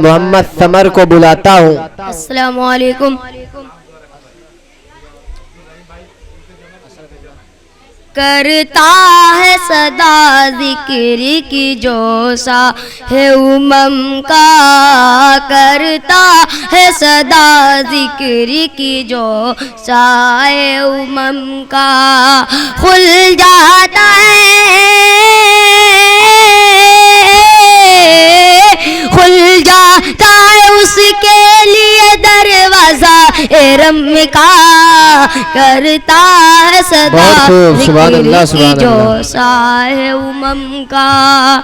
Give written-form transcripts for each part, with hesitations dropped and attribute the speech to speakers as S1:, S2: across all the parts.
S1: محمد ثمر کو بلاتا ہوں۔
S2: السلام علیکم۔ کرتا ہے صدا ذکر کی جو صاحب کا، کرتا ہے صدا ذکر کی جو صاحب کا، کھل جاتا ہے کھل جاتا ہے اس کے لیے دروازہ رم کا، کرتا ہے صدا ذکر کی جو صاحب کا۔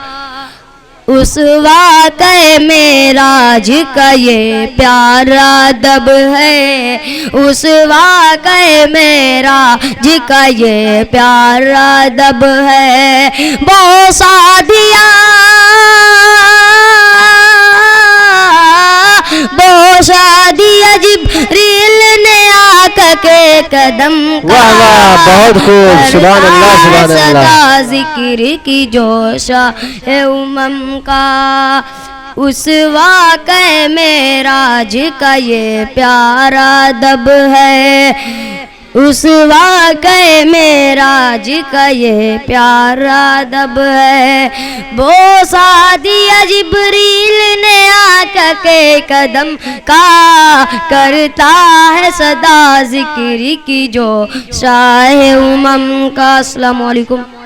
S2: اس واقعے معراج کا یہ پیارا دب ہے، اس واقعے معراج کا یہ پیارا دب ہے، بوسہ دیا بوسہ دیا جبریل نے آقا کے قدم کا،
S1: واہ واہ، بہت خوب، سبحان اللہ سبحان اللہ۔
S2: صدا ذکر کی جو صاحب کا، اس واقعے معراج کا یہ پیارا دب ہے، اس واقعے معراج کا یہ پیارا دب ہے، بوسہ دیا جبریل نے آقا کے قدم کا، کرتا ہے صدا ذکر کی جو صاحب کا۔ السلام علیکم۔